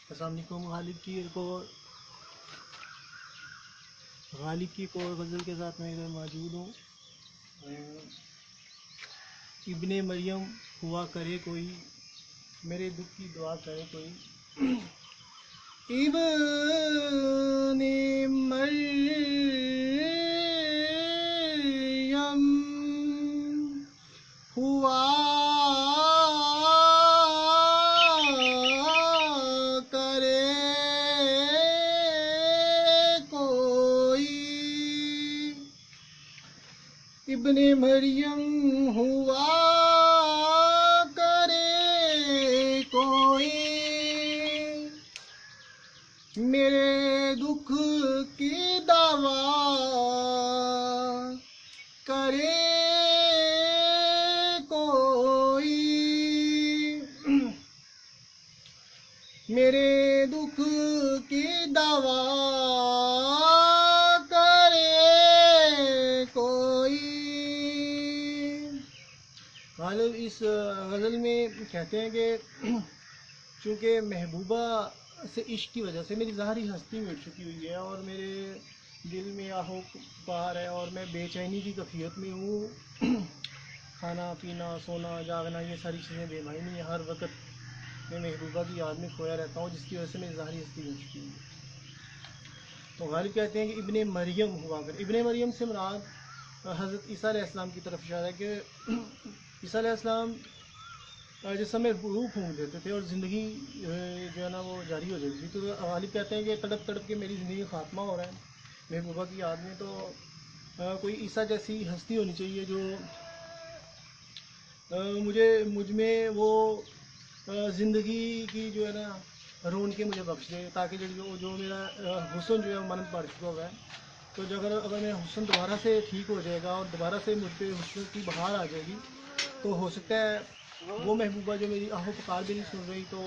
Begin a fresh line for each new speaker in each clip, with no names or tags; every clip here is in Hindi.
अस्सलाम वालेकुम। गालिब की एक और गज़ल के साथ मैं इधर मौजूद हूँ। इब्ने मरियम हुआ करे कोई, मेरे दुख की दुआ करे कोई। इब्ने मरियम हुआ इब्ने मरियम हुआ करे कोई, मेरे दुख की दवा करे कोई, मेरे दुख की दवा गालिब इस गज़ल में कहते हैं कि चूँकि महबूबा से इश्क की वजह से मेरी ज़ाहरी हस्ती मिट चुकी हुई है और मेरे दिल में आहो पुकार है और मैं बेचैनी की कैफियत में हूँ। खाना पीना सोना जागना ये सारी चीज़ें बेमायनी है। हर वक्त मैं महबूबा की याद में खोया रहता हूँ, जिसकी वजह से मेरी ज़ाहरी हस्ती मिट चुकी है। तो गालिब कहते हैं कि इब्ने मरियम हुआ कर। इब्ने मरियम से मुराद हज़रत ईसा अलैहिस्सलाम की तरफ इशारा है कि ईसा अलैहिस्सलाम जिस समय रूह फूंक देते थे और ज़िंदगी जो है ना वो जारी हो जाती थी। तो गालिब कहते हैं कि तड़प तड़प के मेरी ज़िंदगी ख़ात्मा हो रहा है महबूबा की याद में। तो कोई ईसा जैसी हस्ती होनी चाहिए जो मुझ में वो ज़िंदगी की जो है ना रोन के मुझे बख्श दे, ताकि जो मेरा हुस्न जो है मन पड़ चुका हुआ है। तो अगर मेरा हुस्न दोबारा से ठीक हो जाएगा और दोबारा से मुझ पर हुस्न की बहार आ जाएगी, तो हो सकता है वो महबूबा जो मेरी आहो पुकार भी नहीं सुन रही, तो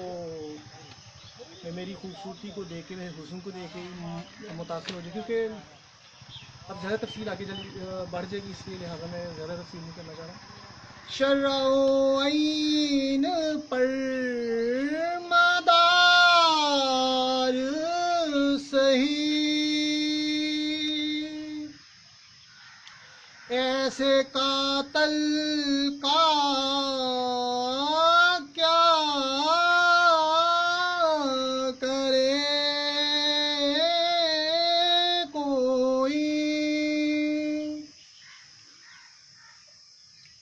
मेरी खूबसूरती को देख के, मेरे हुस्न को देख के मुतासिर हो जाए। क्योंकि अब ज़्यादा तफसील आगे बढ़ जाएगी, इसलिए लिहाजा मैं ज़्यादा तफसील नहीं करना चाह रहा। शर्अ-ओ-ऐन पर मदार सही, ऐसे कातल का क्या करे कोई,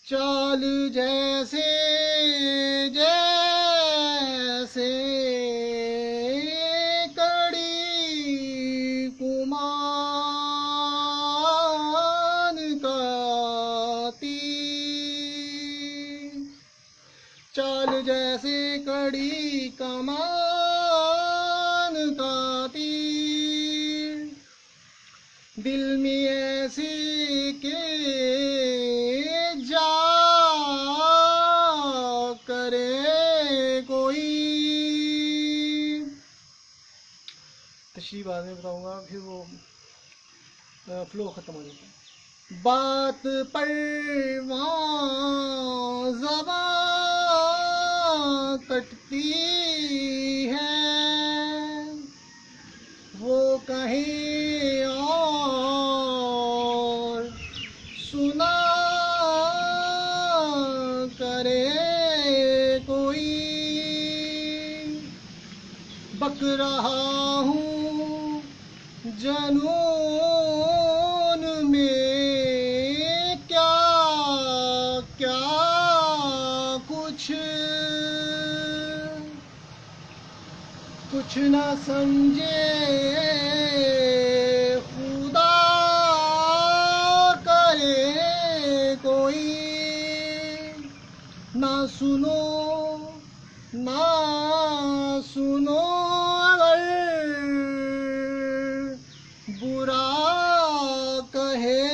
चाल जैसे जैसे कड़ी कुमान का तीर, चाल जैसे कड़ी कमान का तीर, दिल में ऐसी के जा करे कोई। तशरीह बाद में बताऊंगा, फिर वो फ्लो ख़त्म हो जाता है। बात पर ज़बां कटती है, वो कहीं और सुना करे कोई, बक रहा हूँ जनून में क्या क्या कुछ न समझे खुदा करे कोई, ना सुनो ना सुनो अगर बुरा कहे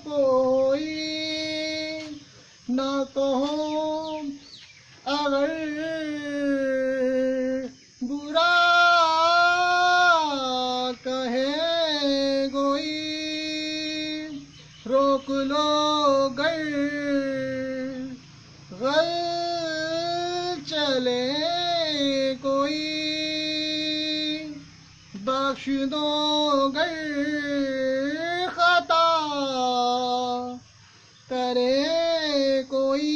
कोई, ना कहो अगर बुरा कहे कोई, रोक लो गर चले बख्श दो गर खता करे कोई,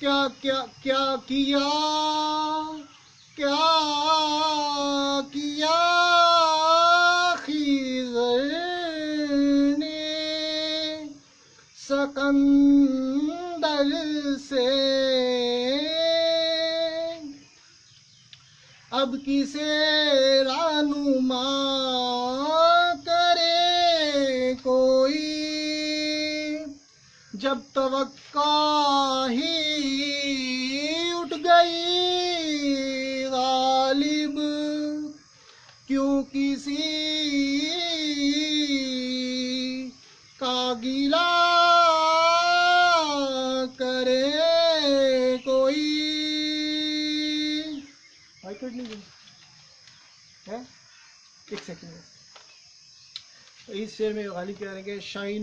क्या क्या क्या किया, क्या किया खिज़र ने सकंदर से, अब किसे रानुमा करे कोई, जब तवक्का ही उठ गई गालिब, क्यों किसी का गिला करे कोई। आई कट नहीं है, एक सेकंड। इस शेर में गालिब कह रहे हैं कि शाइन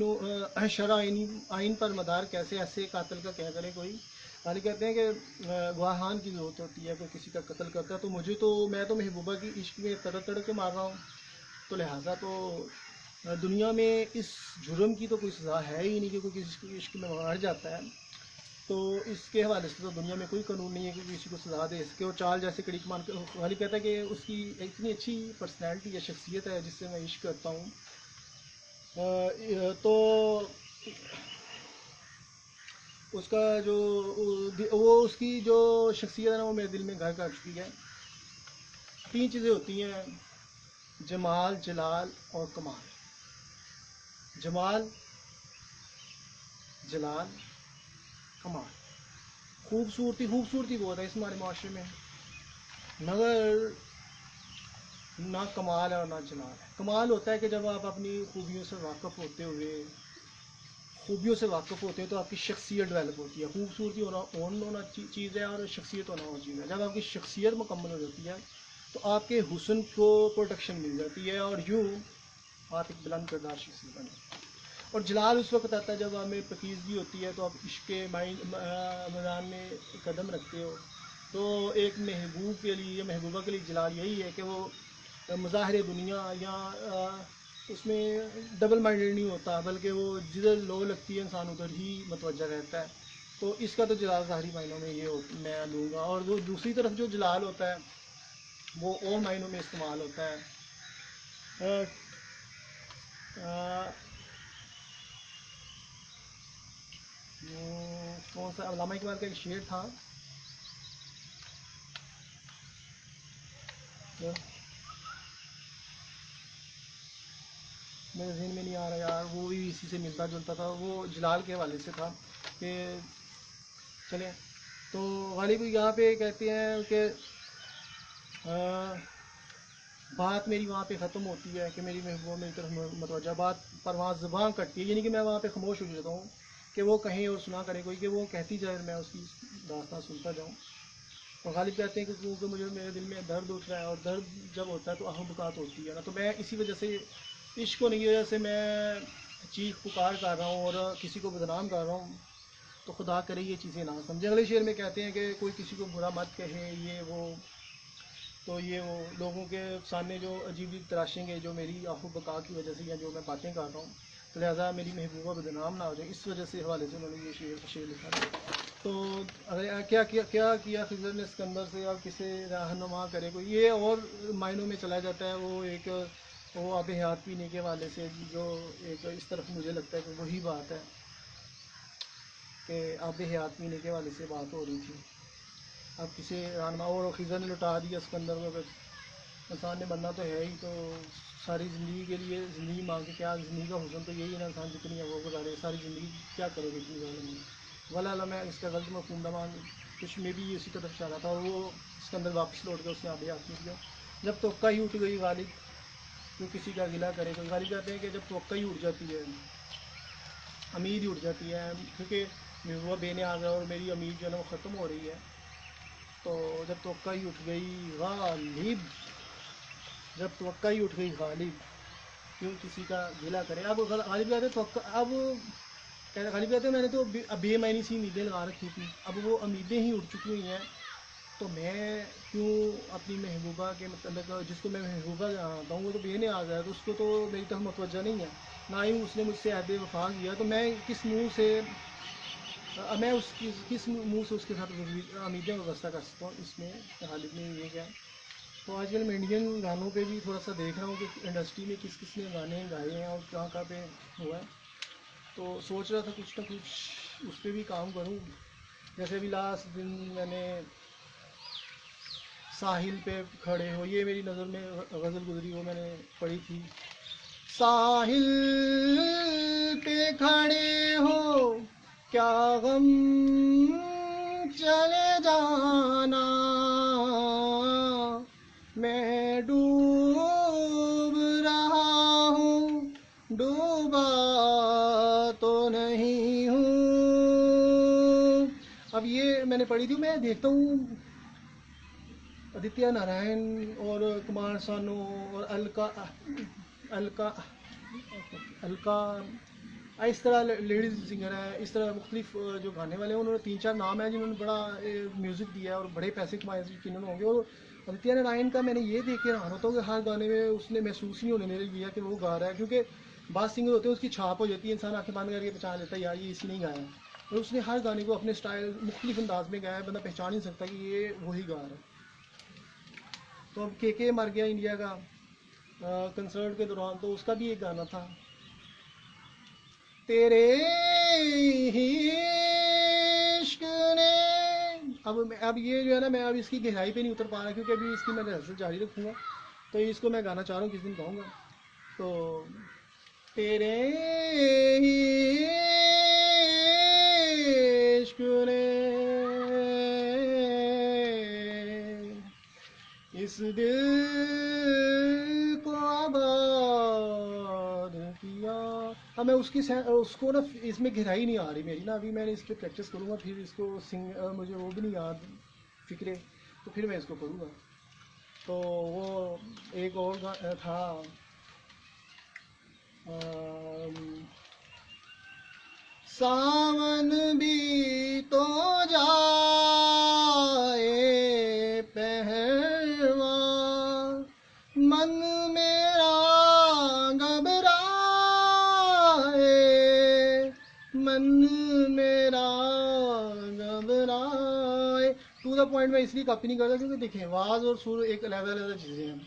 शरा आइन पर मदार कैसे ऐसे कातिल का क्या करे कोई। गालिब कहते हैं कि गवाहान की ज़रूरत होती है, कोई किसी का कत्ल करता है तो मैं तो महबूबा की इश्क में तड़ के मार रहा हूँ, तो लिहाजा तो दुनिया में इस जुर्म की तो कोई सज़ा है ही नहीं कि कोई किसी को इश्क में मार जाता है। तो इसके हवाले से तो दुनिया में कोई कानून नहीं है कि किसी को सज़ा दे सके। और चाल जैसे कड़ी कमान गालिब कहता है कि उसकी इतनी अच्छी पर्सनैलिटी या शख्सियत है जिससे मैं इश्क करता हूँ। तो उसका जो वो उसकी जो शख्सियत है ना वो मेरे दिल में घर कर चुकी है। 3 चीज़ें होती हैं, जमाल, जलाल और कमाल। जमाल, जलाल, कमाल। खूबसूरती बहुत है इस हमारे माशरे में, मगर ना कमाल है और ना जलाल है। कमाल होता है कि जब आप अपनी खूबियों से वाकिफ़ होते हैं तो आपकी शख्सियत डेवलप होती है। खूबसूरती होना चीज़ है और शख्सियत होना और चीज़ है। जब आपकी शख्सियत मुकम्मल हो जाती है तो आपके हुस्न को प्रोटेक्शन मिल जाती है और यूँ आप एक बुलंद किरदार शख्सियत बने। और जलाल उस वक्त आता है जब आप में पकीज़गी होती है, तो आप इश्क के मैदान में कदम रखते हो। तो एक महबूब के लिए या महबूबा के लिए जलाल यही है कि वो मज़ाहिर दुनिया या उसमें डबल माइंडेड नहीं होता, बल्कि वो जिधर लो लगती है इंसान उधर ही मतवज्जा रहता है। तो इसका तो जलाल ज़ाहिरी मायनों में ये मैं लूँगा। और वो दूसरी तरफ जो जलाल होता है वो और मायनों में इस्तेमाल होता है। कौन सा अल्लामा इकबाल का एक शेर था, मेरे जहन में नहीं आ रहा यार, वो भी इसी से मिलता जुलता था, वो जलाल के हवाले से था कि चले। तो गालिब यहाँ पे कहते हैं कि बात मेरी वहाँ पे ख़त्म होती है कि मेरी महबूबा मेरी तरफ मतवज्जा, बात पर वहाँ ज़ुबान कटती है, यानी कि मैं वहाँ पे खामोश हो जाता हूँ कि वो कहीं और सुना करे कोई, कि वो कहती जाए और मैं उसकी दास्तान सुनता जाऊँ। तो गालिब कहते हैं कि क्योंकि मुझे मेरे दिल में दर्द उठ रहा है, और दर्द जब होता है तो अहम होती है ना, तो मैं इसी वजह से इश्क होने की वजह से मैं चीख पुकार कर रहा हूँ और किसी को बदनाम कर रहा हूँ। तो खुदा करे ये चीज़ें ना समझे। अगले शेर में कहते हैं कि कोई किसी को बुरा मत कहे, ये वो, तो ये वो लोगों के सामने जो अजीब तराशेंगे जो मेरी आफू बका की वजह से या जो मैं बातें कर रहा हूँ, तो लिहाजा मेरी महबूबा बदनाम ना हो जाए, इस वजह से हवाले से उन्होंने ये शेर लिखा है। तो अगर क्या किया खिज़र ने सिकंदर से, अब किसे रहनुमा करे कोई, ये और मायनों में चला जाता है। वो आब हयात पीने के हवाले से जो एक इस तरफ मुझे लगता है कि वही बात है कि आब हयात पीने के हवाले से बात हो रही थी। अब किसे रहनुमा, और खिज़र ने लुटा दिया सिकंदर को। इंसान ने बनना तो है ही, तो सारी ज़िंदगी के लिए ज़िंदगी मांगे, क्या ज़िंदगी का हुस्न तो यही है ना, इंसान जितनी है वो गुजारे, सारी ज़िंदगी क्या करोगे इतनी ज़िंदगी। वाला मैं इसका गलत मफहूम न मान, कुछ में भी इसी तरफ जा रहा था, और वो इसके अंदर वापस लौट गया, उसने आगे हाथ नहीं दिया। जब तोक्का ही उठ गई गालिब, क्यों किसी का गिला करे कोई। गालिब कहते हैं कि जब तोक्का ही उठ जाती है, उम्मीद ही उठ जाती है, क्योंकि महबूबा बेनियाज़ है और मेरी उम्मीद जो है ना वो ख़त्म हो रही है। तो जब तोक्का ही उठ गई गालिब, जब तवक्का ही उठ गई गालिब, क्यों किसी का गिला करे। अब गालिब कहते तो अब गालिब कहते मैंने तो बेमानी सी उम्मीदें लगा रखी थी, अब वो उम्मीदें ही उठ चुकी हुई हैं, तो मैं क्यों अपनी महबूबा के मतलब जिसको मैं महबूबा जानता हूँ वो तो बेनियाज है, तो उसको तो मेरी तरफ मुतवज्जा नहीं है, ना ही उसने मुझसे अहद वफा किया, तो मैं किस मुँह से मैं उसकी किस मुँह से उसके साथ उम्मीदें वाबस्ता कर सकता हूँ। इसमें हालित में ये क्या है। तो आजकल मैं इंडियन गानों पे भी थोड़ा सा देख रहा हूँ कि इंडस्ट्री में किस किस ने गाने गाए हैं और कहाँ कहाँ पे हुआ है, तो सोच रहा था कुछ ना कुछ उस पर भी काम करूँ। जैसे अभी लास्ट दिन मैंने साहिल पे खड़े हो, ये मेरी नज़र में गज़ल गुजरी, वो मैंने पढ़ी थी। साहिल पे खड़े हो क्या गम चले जाना, मैं डूब रहा हूँ डूबा तो नहीं हूँ। अब ये मैंने पढ़ी थी। मैं देखता हूँ आदित्य नारायण और कुमार सानू और अलका अलका अलका इस तरह लेडीज़ सिंगर है, इस तरह मुख्तलिफ जो गाने वाले हैं, उन्होंने 3-4 नाम है जिन्होंने बड़ा म्यूज़िक दिया है और बड़े पैसे कमाए जिन्होंने होंगे। और आदित्य नारायण का मैंने ये देख के हैरान होता हूँ कि हर गाने में उसने महसूस नहीं होने दिया कि वो गा रहा है, क्योंकि बात सिंगर होते हैं उसकी छाप हो जाती है, इंसान आंखें बंद करके पहचान लेता है यार ये इसी नहीं गाया है। और उसने हर गाने को अपने स्टाइल मुख्तलिफ अंदाज में गाया है, बंदा पहचान नहीं सकता कि ये वही गा रहा है। तो अब के मर गया इंडिया का कंसर्ट के दौरान, तो उसका भी एक गाना था, तेरे ही इश्क ने। अब ये जो है ना, मैं अब इसकी गहराई पे नहीं उतर पा रहा, क्योंकि अभी इसकी मैं रिहर्सल जारी रखूँगा, तो इसको मैं गाना चाह रहा हूँ, किस दिन गाऊँगा। तो तेरे ही इश्क ने इस दिल को आबाद किया। अब मैं उसको ना इसमें गहराई नहीं आ रही मेरी ना, अभी मैंने इस पर प्रैक्टिस करूँगा, फिर इसको मुझे वो भी नहीं याद फिक्रे, तो फिर मैं इसको करूँगा। तो वो एक और था सावन भी तो जाए पहलवा, मन मेरा घबराए, मन मेरा घबराए। टू द पॉइंट मैं इसलिए कॉपी नहीं करता क्योंकि देखें आवाज़ और सुर एक अलग चीज़ें हैं।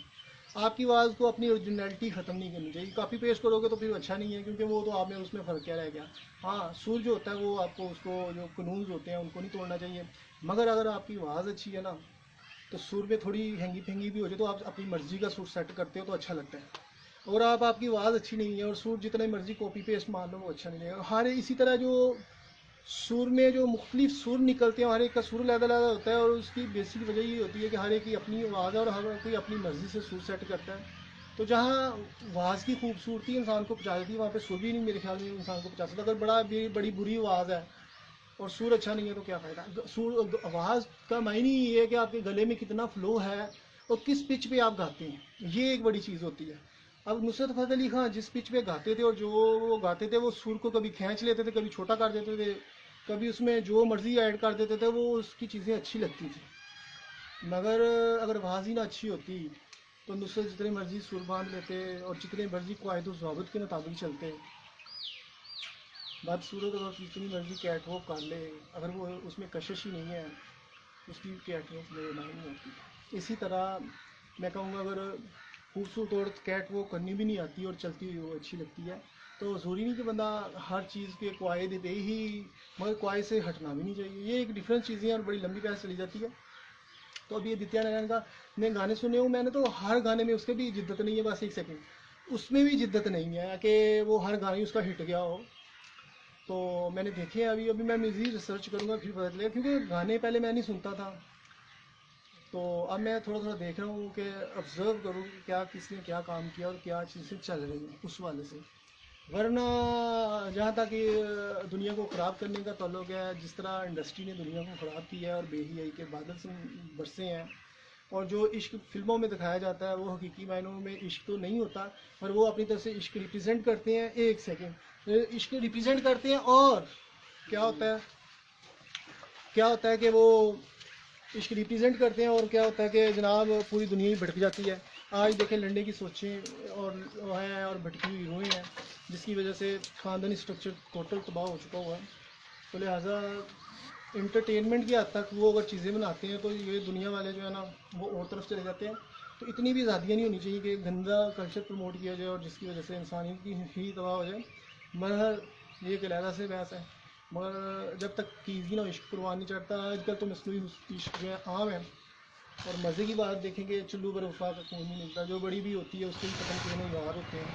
आपकी आवाज़ को अपनी ओरिजिनलिटी ख़त्म नहीं करनी चाहिए, कॉपी पेस्ट करोगे तो फिर अच्छा नहीं है, क्योंकि वो तो आप में उसमें फ़र्क क्या रह गया। हाँ, सुर जो होता है वो आपको उसको जो कानून होते हैं उनको नहीं तोड़ना चाहिए, मगर अगर आपकी आवाज़ अच्छी है ना, तो सुर में थोड़ी हैंगी फेंगी भी हो जाए तो आप अपनी मर्ज़ी का सुर सेट करते हो तो अच्छा लगता है। और आपकी आवाज़ अच्छी नहीं है और सुर जितने मर्ज़ी कॉपी पेस्ट मार लो वो अच्छा नहीं लगेगा। हर इसी तरह जो सुर में जो मुख्तलिफ सुर निकलते हैं, हर एक का सुर अलग-अलग होता है, और उसकी बेसिक वजह ये होती है कि हर एक की अपनी आवाज़ है और हर कोई अपनी मर्ज़ी से सुर सेट करता है। तो जहाँ आवाज़ की खूबसूरती इंसान को पहुँचा देती है, वहाँ पे सुर भी नहीं मेरे ख्याल में इंसान को पहुँचा सकता। अगर बड़ी बुरी आवाज़ है और सुर अच्छा नहीं है तो क्या फ़ायदा। सुर आवाज़ का मायने ये है कि आपके गले में कितना फ़्लो है और किस पिच पे आप गाते हैं, ये एक बड़ी चीज़ होती है। अब नुसरत फ़तेह अली खान जिस पिच पे गाते थे और जो वो गाते थे, वो सुर को कभी खींच लेते थे, कभी छोटा कर देते थे, कभी उसमें जो मर्ज़ी ऐड कर देते थे, वो उसकी चीज़ें अच्छी लगती थी। मगर अगर आवाज़ ही ना अच्छी होती तो नुसरत जितने मर्ज़ी सुर बांध लेते और जितने मर्ज़ी कायदे ज़ाबित के मुताबिक चलते, बदसूरत अगर जितनी मर्ज़ी कैट वॉक कर ले, अगर वो उसमें कशिश ही नहीं है, उसकी कैट वॉक में नहीं होती। इसी तरह मैं कहूँगा अगर खूबसूरत और कैट वॉक करनी भी नहीं आती और चलती हुई वो अच्छी लगती है, तो ज़रूरी नहीं कि बंदा हर चीज़ के कायदे दे ही, मगर कायदे से हटना भी नहीं चाहिए। ये एक डिफरेंट चीज़ें हैं और बड़ी लंबी बहस चली जाती है। तो अभी आदित्य नारायण का मैं गाने सुने हूँ मैंने, तो हर गाने में उसके भी जिद्दत नहीं है। बस एक सेकंड, उसमें भी जिद्दत नहीं है कि वो हर गाने उसका हिट गया हो। तो मैंने देखे हैं, अभी मैं म्यूज़िक रिसर्च करूँगा फिर पता चलेगा, क्योंकि गाने पहले मैं नहीं सुनता था, तो अब मैं थोड़ा थोड़ा देख रहा हूँ कि ऑब्ज़र्व करूँ कि क्या किसने क्या काम किया और क्या चीज़ें चल रही हैं उस वाले से। वरना जहाँ तक ये दुनिया को ख़राब करने का ताल्लुक है, जिस तरह इंडस्ट्री ने दुनिया को ख़राब किया है और बेहियाई के बादल से बरसे हैं, और जो इश्क फिल्मों में दिखाया जाता है वो हकीकी मायनों में इश्क तो नहीं होता, पर वो अपनी तरफ से इश्क रिप्रेजेंट करते हैं। एक सेकेंड, इश्क रिप्रेजेंट करते हैं, और क्या होता है कि वो इश्क रिप्रेजेंट करते हैं, और क्या होता है कि जनाब पूरी दुनिया ही भटक जाती है। आज देखें लंडे की सोचें और वो हैं और भटकी हुई रूहें हैं, जिसकी वजह से ख़ानदानी स्ट्रक्चर टोटल तबाह हो चुका हुआ है। तो लिहाजा इंटरटेनमेंट की हद तक वो अगर चीज़ें बनाते हैं तो ये दुनिया वाले जो है ना वो और तरफ चले जाते हैं। तो इतनी भी आज़ादियाँ नहीं होनी चाहिए कि गंदा कल्चर प्रमोट किया जाए और जिसकी वजह से इंसानियत की ही तबाह हो जाए। मगर ये एक अलहदा से बहस है, मगर जब तक कीज़ी ना इश्क कुरबान नहीं चढ़ता। आजकल तो मसनूई इश्क जो है आम है। और मज़े की बात देखेंगे, चुल्लू पर वफा का खून नहीं मिलता, जो बड़ी भी होती है उसके भी ख़त्म कितने यार होते हैं।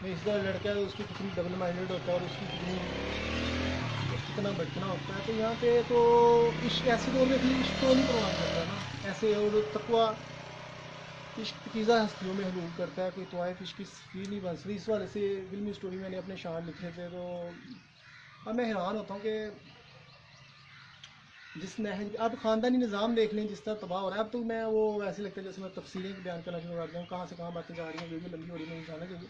नहीं, इस तरह लड़का है उसकी कितनी डबल माइंडेड होता है और उसकी कितना भटकना होता है। तो यहाँ पे तो इश्क ऐसे दौर में भी इश्क तो नहीं प्रमाण करता है ना ऐसे, और तकवा इश्क पकीज़ा हस्तियों में हलूल करता है, कोई तवाइफ इश्क की सफ़ीर नहीं बन सकती। इस वाले से फिल्मी स्टोरी मैंने अपने शान लिखे थे। तो अब मैं हैरान होता हूँ कि जिस नहज अब ख़ानदानी निज़ाम देख लें जिस तरह तबाह हो रहा है। अब तो मैं वो ऐसे लगता है जैसे मैं तफसीलें बयान करना शुरू कर दूँ, कहाँ से कहाँ बातें जा रही हैं, वीडियो लंबी हो रही है, नहीं जाना चाहिए।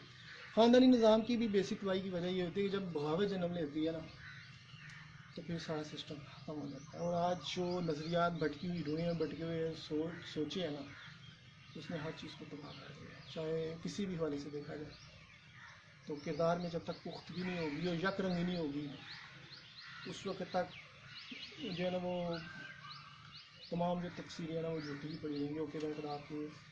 ख़ानदानी निज़ाम की भी बेसिक तबाही की वजह ये होती है कि जब बगावत जन्म लेती है ना तो फिर सारा सिस्टम ख़त्म हो जाता है। और आज जो नज़रियात भटकी हुई रूहें भटके हुए सोचे हैं ना, उसने हर चीज़ को तबाह कर दिया है, चाहे किसी भी हवाले से देखा जाए। तो किरदार में जब तक पुख्तगी नहीं होगी और यक रंगी नहीं होगी, उस वक्त तक जो है ना वो तमाम जो तफसीरें हैं ना वो झूठी ही पड़ी रहेंगी। ओके भाई, खुदा हाफिज़।